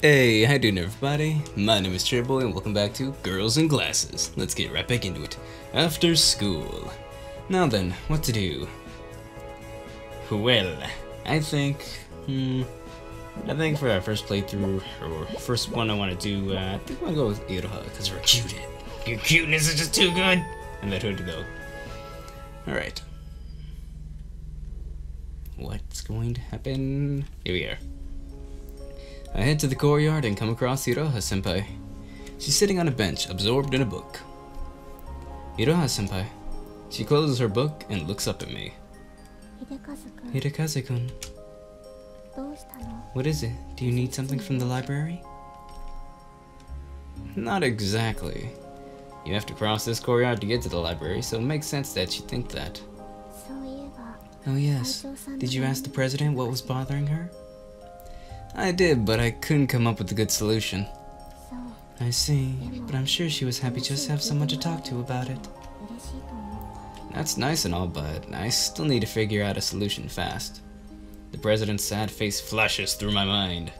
Hey, how you doing everybody? My name is CherryBoy and welcome back to Girls in Glasses. Let's get right back into it. After school. Now then, what to do? Well, I think for our first playthrough, or first one I want to do, I think I'm going to go with IROHA, because we're cute. Your cuteness is just too good! And that hood though. Alright. What's going to happen? Here we are. I head to the courtyard and come across IROHA-senpai. She's sitting on a bench, absorbed in a book. IROHA-senpai. She closes her book and looks up at me. Hidekazu-kun. What is it? Do you need something from the library? Not exactly. You have to cross this courtyard to get to the library, so it makes sense that you think that. Oh yes. Did you ask the president what was bothering her? I did, but I couldn't come up with a good solution. I see, but I'm sure she was happy just to have someone to talk to about it. That's nice and all, but I still need to figure out a solution fast. The president's sad face flashes through my mind.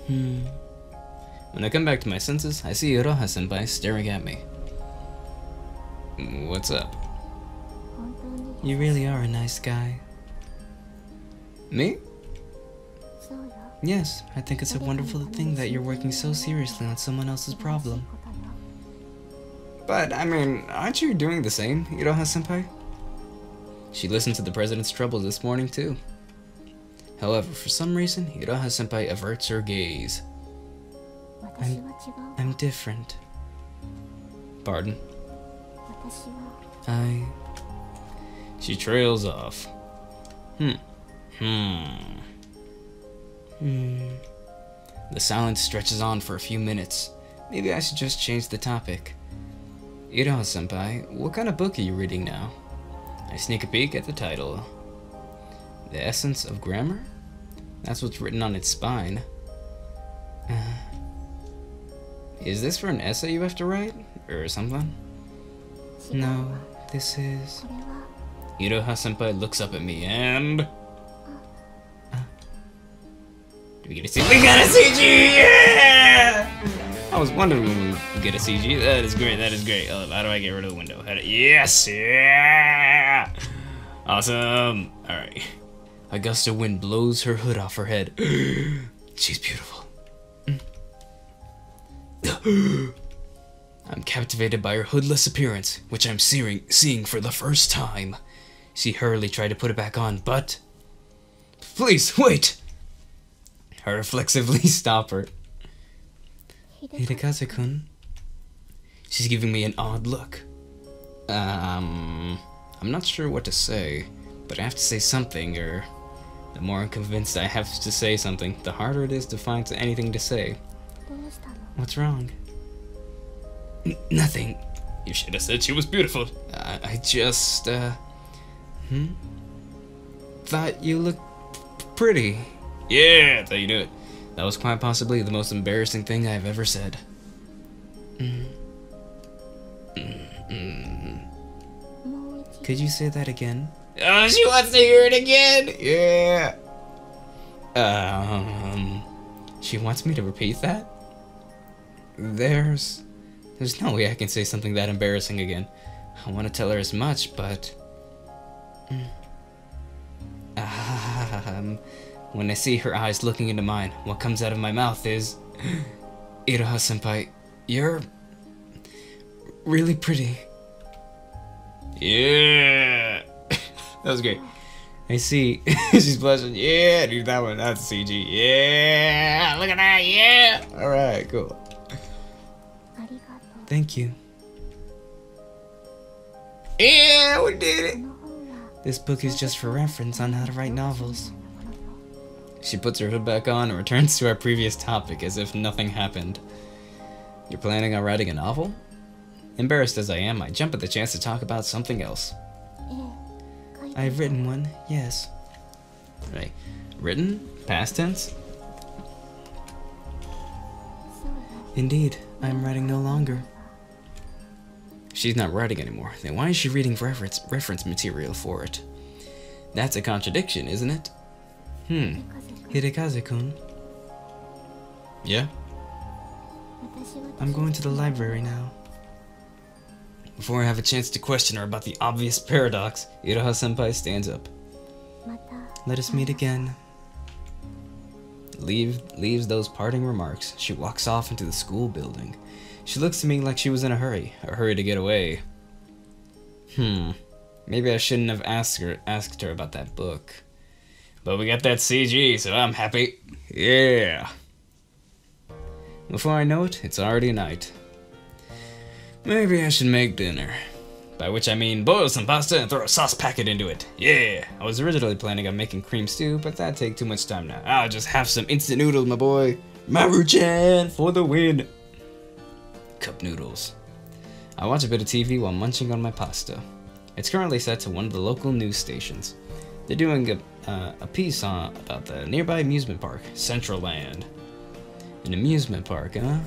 When I come back to my senses, I see IROHA-senpai staring at me. What's up? You really are a nice guy. Me? Yes, I think it's a wonderful thing that you're working so seriously on someone else's problem. But, I mean, aren't you doing the same, IROHA-senpai? She listened to the president's troubles this morning, too. However, for some reason, IROHA-senpai averts her gaze. I'm different. Pardon? She trails off. The silence stretches on for a few minutes. Maybe I should just change the topic. IROHA-senpai, what kind of book are you reading now? I sneak a peek at the title. The Essence of Grammar? That's what's written on its spine. Is this for an essay you have to write? Or something? No, this is... IROHA-senpai looks up at me and... Do we get a CG? We got a CG! Yeah! I was wondering when we get a CG. That is great, that is great. How do I get rid of the window? Yes! Yeah! Awesome! Alright. A gust of wind blows her hood off her head. She's beautiful. I'm captivated by her hoodless appearance, which I'm seeing for the first time. She hurriedly tried to put it back on, but... Please, wait! I reflexively stop her. Hidekazu-kun? She's giving me an odd look. I'm not sure what to say, but I have to say something, or... The more I'm convinced I have to say something, the harder it is to find anything to say. What's wrong? Nothing. You should have said she was beautiful. I just, thought you looked pretty. Yeah, that's how you do it. That was quite possibly the most embarrassing thing I've ever said. Could you say that again? Oh, she wants to hear it again! Yeah! She wants me to repeat that? There's no way I can say something that embarrassing again. I want to tell her as much, but... When I see her eyes looking into mine, what comes out of my mouth is... IROHA-senpai, you're... really pretty. Yeah! That was great. I see. She's blushing. Yeah, dude, that one. That's CG. Yeah! Look at that. Yeah! Alright, cool. Thank you. Yeah, we did it! This book is just for reference on how to write novels. She puts her hood back on and returns to our previous topic as if nothing happened. You're planning on writing a novel? Embarrassed as I am, I jump at the chance to talk about something else. I've written one, yes. Right. Written? Past tense? Indeed, I'm writing no longer. She's not writing anymore, then why is she reading reference material for it? That's a contradiction, isn't it? Hidekazu-kun. Yeah? I'm going to the library now. Before I have a chance to question her about the obvious paradox, IROHA-senpai stands up. Let us meet again. Leaves those parting remarks. She walks off into the school building. She looks to me like she was in a hurry to get away. Maybe I shouldn't have asked her about that book. But we got that CG, so I'm happy. Yeah. Before I know it, it's already night. Maybe I should make dinner. By which I mean boil some pasta and throw a sauce packet into it. Yeah! I was originally planning on making cream stew, but that'd take too much time now. I'll just have some instant noodles, my boy. Maruchan for the win! Cup noodles. I watch a bit of TV while munching on my pasta. It's currently set to one of the local news stations. They're doing a piece about the nearby amusement park, Central Land. An amusement park, huh?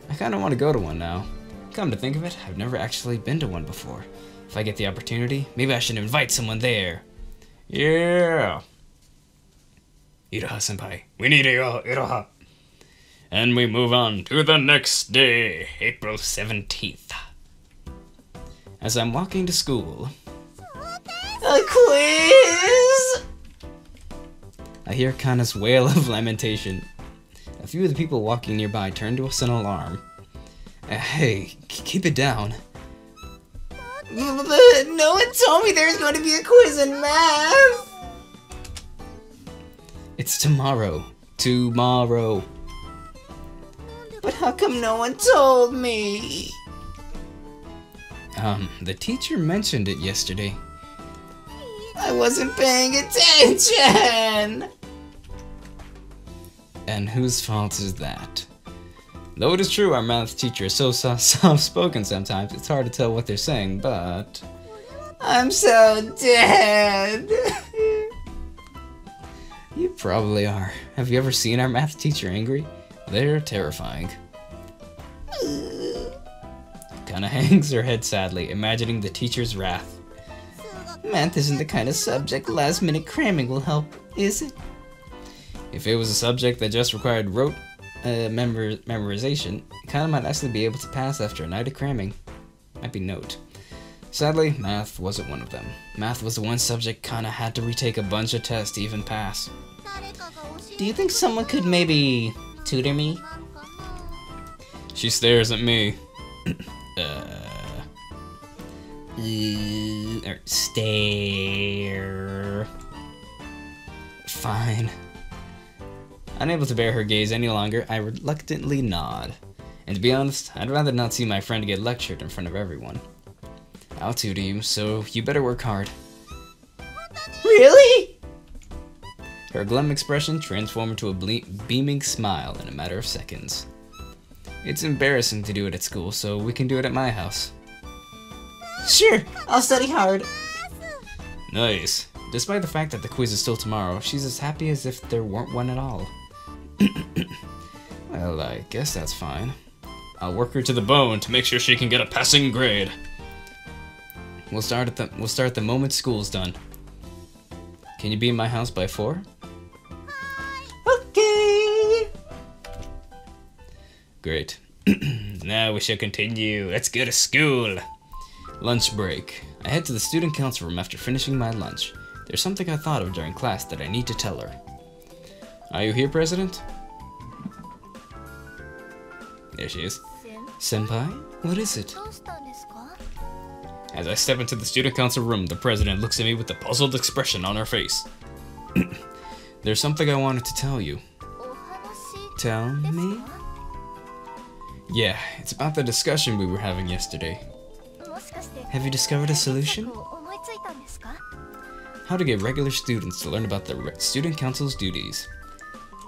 I kinda wanna go to one now. Come to think of it, I've never actually been to one before. If I get the opportunity, maybe I should invite someone there. Yeah! IROHA-senpai. We need IROHA. And we move on to the next day, April 17th. As I'm walking to school... A quiz! I hear Kana's wail of lamentation. A few of the people walking nearby turn to us in alarm. Hey, keep it down. No one told me there's going to be a quiz in math! It's tomorrow. Tomorrow. But how come no one told me? The teacher mentioned it yesterday. I wasn't paying attention! And whose fault is that? Though it is true our math teacher is so soft-spoken sometimes, it's hard to tell what they're saying, but... I'm so dead! You probably are. Have you ever seen our math teacher angry? They're terrifying. Kana hangs her head sadly, imagining the teacher's wrath. Math isn't the kind of subject last-minute cramming will help, is it? If it was a subject that just required rote memorization, Kana might actually be able to pass after a night of cramming. Might be note. Sadly, math wasn't one of them. Math was the one subject Kana had to retake a bunch of tests to even pass. Do you think someone could maybe tutor me? She stares at me. Stare. Fine. Unable to bear her gaze any longer, I reluctantly nod. And to be honest, I'd rather not see my friend get lectured in front of everyone. I'll tutor you, so you better work hard. Really? Her glum expression transformed into a beaming smile in a matter of seconds. It's embarrassing to do it at school, so we can do it at my house. Sure, I'll study hard. Nice. Despite the fact that the quiz is still tomorrow, she's as happy as if there weren't one at all. Well, I guess that's fine. I'll work her to the bone to make sure she can get a passing grade. We'll start the moment school's done. Can you be in my house by 4? Okay. Great. Now we shall continue. Let's go to school. Lunch break. I head to the student council room after finishing my lunch. There's something I thought of during class that I need to tell her. Are you here, President? There she is. Senpai, what is it? As I step into the student council room, the president looks at me with a puzzled expression on her face. There's something I wanted to tell you. Tell me? Yeah, it's about the discussion we were having yesterday. Have you discovered a solution? How to get regular students to learn about the student council's duties.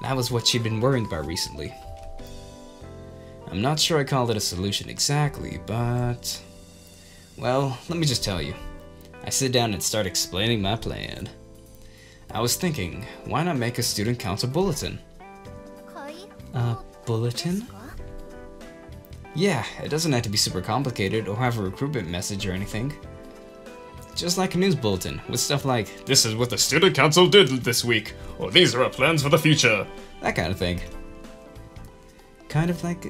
That was what she'd been worrying about recently. I'm not sure I called it a solution exactly, but... Well, let me just tell you. I sit down and start explaining my plan. I was thinking, why not make a student council bulletin? A bulletin? Yeah, it doesn't have to be super complicated or have a recruitment message or anything. Just like a news bulletin, with stuff like, this is what the student council did this week, or these are our plans for the future, that kind of thing. Kind of like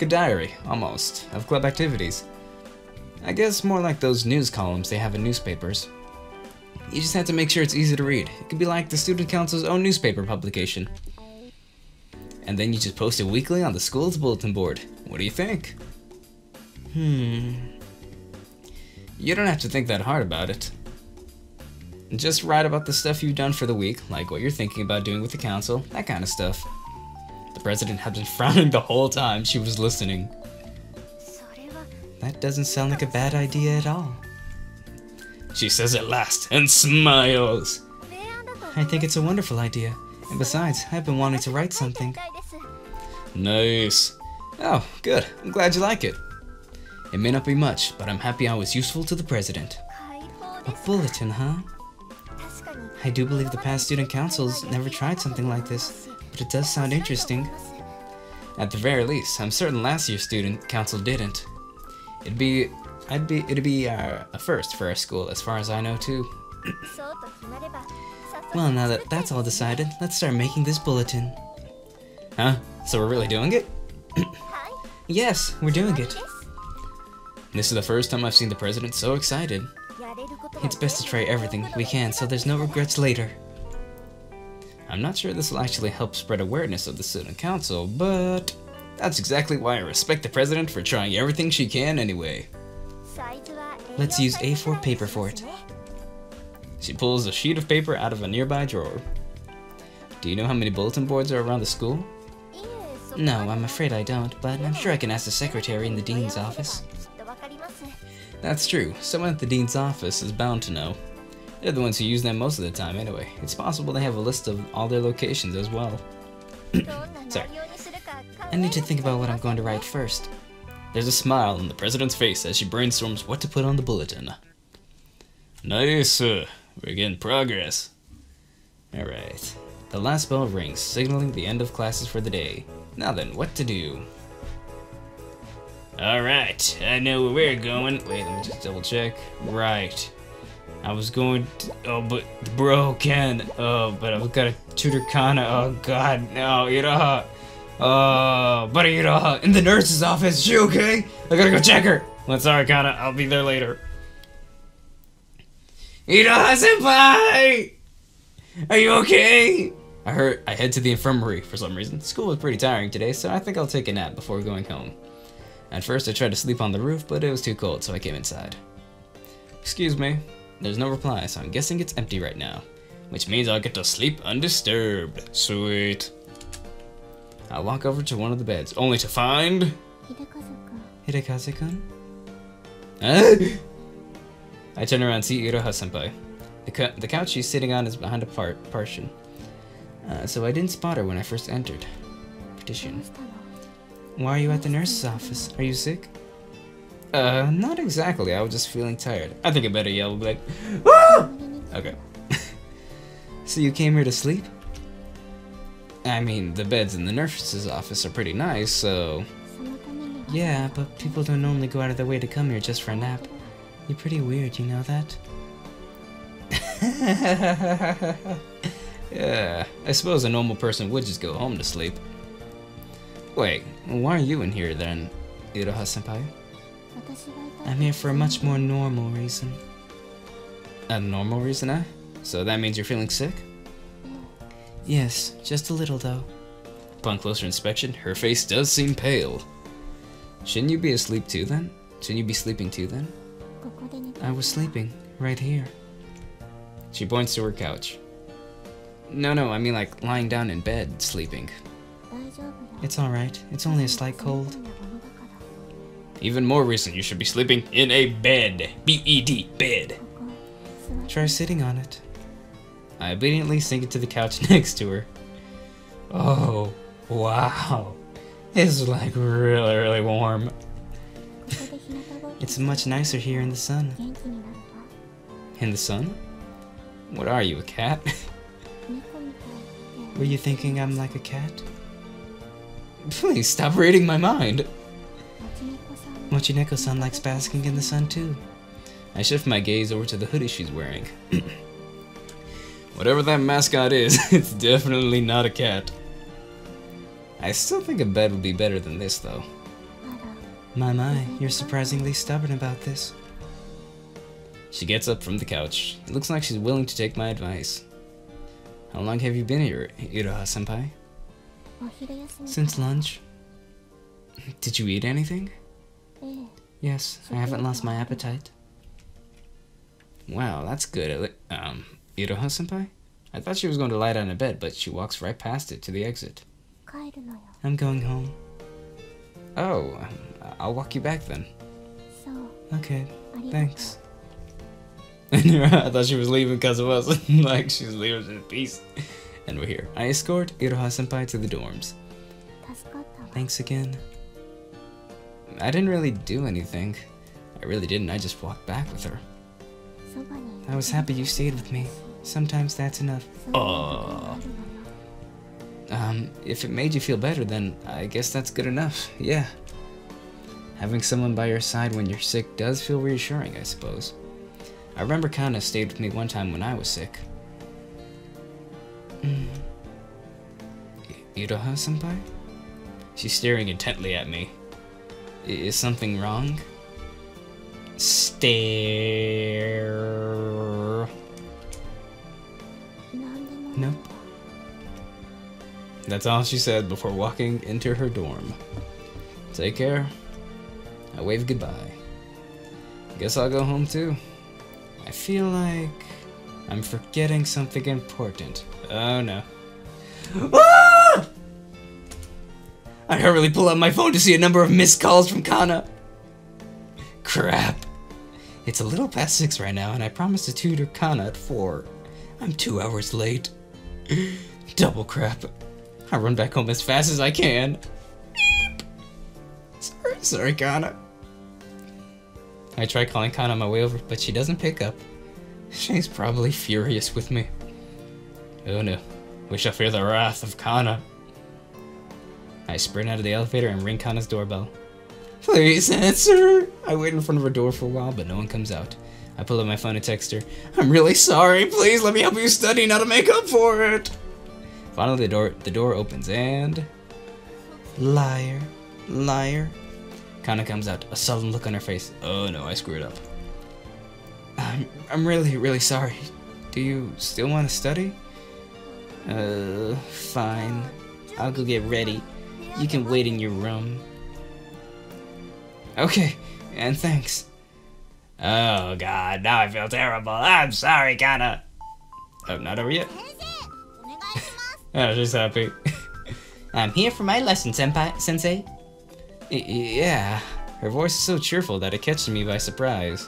a diary, almost, of club activities. I guess more like those news columns they have in newspapers. You just have to make sure it's easy to read. It could be like the student council's own newspaper publication. And then you just post it weekly on the school's bulletin board. What do you think? You don't have to think that hard about it. Just write about the stuff you've done for the week, like what you're thinking about doing with the council, that kind of stuff. The president had been frowning the whole time she was listening. That doesn't sound like a bad idea at all. She says at last, and smiles. I think it's a wonderful idea. And besides, I've been wanting to write something. Nice. Oh, good. I'm glad you like it. It may not be much, but I'm happy I was useful to the president. A bulletin, huh? I do believe the past student councils never tried something like this, but it does sound interesting. At the very least, I'm certain last year's student council didn't. It'd be a first for our school, as far as I know, too. Well, now that that's all decided, let's start making this bulletin. Huh? So we're really doing it? Yes, we're doing it. This is the first time I've seen the president so excited. It's best to try everything we can so there's no regrets later. I'm not sure this will actually help spread awareness of the student council, but that's exactly why I respect the president for trying everything she can anyway. Let's use A4 paper for it. She pulls a sheet of paper out of a nearby drawer. Do you know how many bulletin boards are around the school? No, I'm afraid I don't, but I'm sure I can ask the secretary in the dean's office. That's true. Someone at the dean's office is bound to know. They're the ones who use them most of the time anyway. It's possible they have a list of all their locations as well. Sorry. I need to think about what I'm going to write first. There's a smile on the president's face as she brainstorms what to put on the bulletin. Nice, we're getting progress. Alright. The last bell rings, signaling the end of classes for the day. Now then, what to do? Alright, I know where we're going. Wait, let me just double check. Right. I was going to, oh, but bro can. Oh, but I've got a tutor Kana. Oh god, no, IROHA. Oh, buddy IROHA, in the nurse's office. Is she okay? I gotta go check her. Well, sorry, Kana, I'll be there later. IROHA-senpai! Are you okay? I head to the infirmary for some reason. School was pretty tiring today, so I think I'll take a nap before going home. At first I tried to sleep on the roof, but it was too cold, so I came inside. Excuse me. There's no reply, so I'm guessing it's empty right now. Which means I'll get to sleep undisturbed. Sweet. I'll walk over to one of the beds, only to find... Hidekaze-kun? I turn around and see IROHA-senpai. The couch she's sitting on is behind a partition. So I didn't spot her when I first entered. Petition. Why are you at the nurse's office? Are you sick? Not exactly. I was just feeling tired. I think I better yell, like, ah! Okay. So you came here to sleep? I mean, the beds in the nurse's office are pretty nice, so... Yeah, but people don't normally go out of their way to come here just for a nap. You're pretty weird, you know that? Yeah, I suppose a normal person would just go home to sleep. Wait, why are you in here then, IROHA-senpai? I'm here for a much more normal reason. A normal reason, eh? So that means you're feeling sick? Yes, just a little though. Upon closer inspection, her face does seem pale. Shouldn't you be asleep too then? Shouldn't you be sleeping too then? I was sleeping, right here. She points to her couch. No, I mean like lying down in bed, sleeping. It's alright, it's only a slight cold. Even more reason you should be sleeping in a bed. B-E-D, bed. Try sitting on it. I obediently sink into the couch next to her. Oh, wow. It's like really warm. It's much nicer here in the sun. In the sun? What are you, a cat? Were you thinking I'm like a cat? Please stop reading my mind. Mochineko-san likes basking in the sun too. I shift my gaze over to the hoodie she's wearing. Whatever that mascot is, it's definitely not a cat. I still think a bed would be better than this, though. My, you're surprisingly stubborn about this. She gets up from the couch. It looks like she's willing to take my advice. How long have you been here, IROHA-senpai? Since lunch. Did you eat anything? Yes, I haven't lost my appetite. Wow, that's good. IROHA-senpai? I thought she was going to lie down in bed, but she walks right past it to the exit. I'm going home. Oh, I'll walk you back then. Okay, thanks. I thought she was leaving because of us. Like, she was leaving us in peace. And we're here. I escort IROHA-senpai to the dorms. Thanks again. I didn't really do anything. I really didn't. I just walked back with her. I was happy you stayed with me. Sometimes that's enough. Oh. If it made you feel better, then I guess that's good enough. Yeah. Having someone by your side when you're sick does feel reassuring, I suppose. I remember Kana stayed with me one time when I was sick. IROHA-senpai? She's staring intently at me. Is something wrong? Stare. Nope. That's all she said before walking into her dorm. Take care. I wave goodbye. Guess I'll go home too. I feel like I'm forgetting something important. Oh no. Ah! I hurriedly pull out my phone to see a number of missed calls from Kana. Crap. It's a little past 6 right now, and I promised to tutor Kana at 4. I'm 2 hours late. Double crap. I run back home as fast as I can. Beep. Sorry, Kana. I try calling Kana on my way over, but she doesn't pick up. She's probably furious with me. Oh no. We shall fear the wrath of Kana. I sprint out of the elevator and ring Kana's doorbell. Please answer! I wait in front of her door for a while, but no one comes out. I pull out my phone and text her. I'm really sorry. Please let me help you study now to make up for it. Finally, the door opens and... Liar. Liar. Kana comes out, a sullen look on her face. Oh no, I screwed up. I'm really sorry. Do you still want to study? Fine. I'll go get ready. You can wait in your room. Okay, and thanks. Oh god, now I feel terrible. I'm sorry, Kana. Oh, not over yet? Oh, she's happy. I'm here for my lesson, sensei. Yeah, her voice is so cheerful that it catches me by surprise.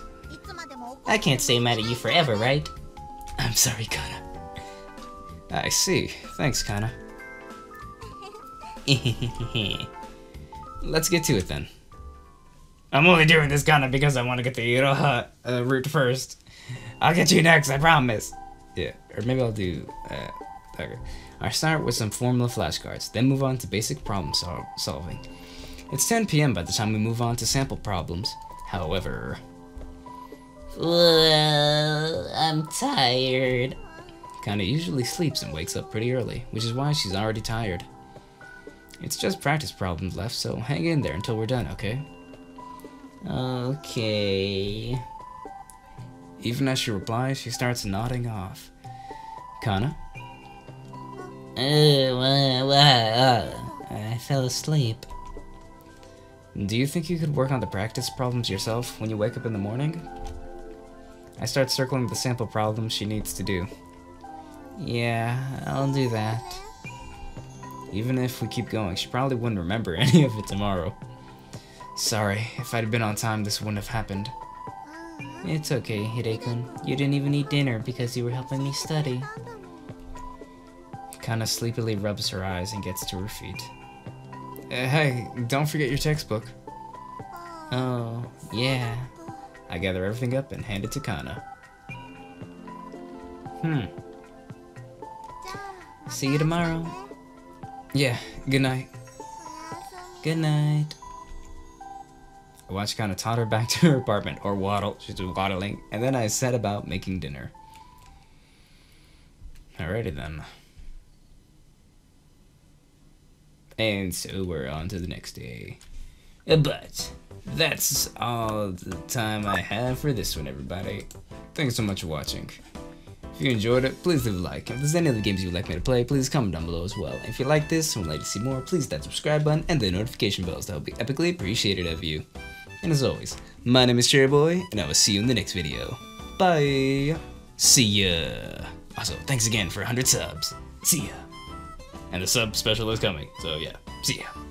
I can't stay mad at you forever, right? I'm sorry, Kana. I see. Thanks, Kana. Let's get to it then. I'm only doing this, Kana, because I want to get the IROHA route first. I'll get you next, I promise. Yeah, or maybe I'll do... okay. I'll start with some formula flashcards, then move on to basic problem solving. It's 10 PM by the time we move on to sample problems. However... I'm tired. Kana usually sleeps and wakes up pretty early, which is why she's already tired. It's just practice problems left, so hang in there until we're done, okay? Okay. Even as she replies, she starts nodding off. Kana? I fell asleep. Do you think you could work on the practice problems yourself when you wake up in the morning? I start circling the sample problems she needs to do. Yeah, I'll do that. Even if we keep going, she probably wouldn't remember any of it tomorrow. Sorry, if I'd been on time, this wouldn't have happened. It's okay, Hide-kun. You didn't even eat dinner because you were helping me study. Kana sleepily rubs her eyes and gets to her feet. Hey, don't forget your textbook. Oh, yeah. I gather everything up and hand it to Kana. See you tomorrow. Yeah, good night. Good night. I watch Kana totter back to her apartment, or waddle, she's waddling, and then I set about making dinner. Alrighty then. And so we're on to the next day. But that's all the time I have for this one, everybody. Thanks so much for watching. If you enjoyed it, please leave a like. If there's any other games you would like me to play, please comment down below as well. If you like this and would like to see more, please hit that subscribe button and the notification bells. That would be epically appreciated of you. And as always, my name is CherryBoy, and I will see you in the next video. Bye! See ya! Also, thanks again for 100 subs. See ya! And the sub special is coming, so yeah, see ya!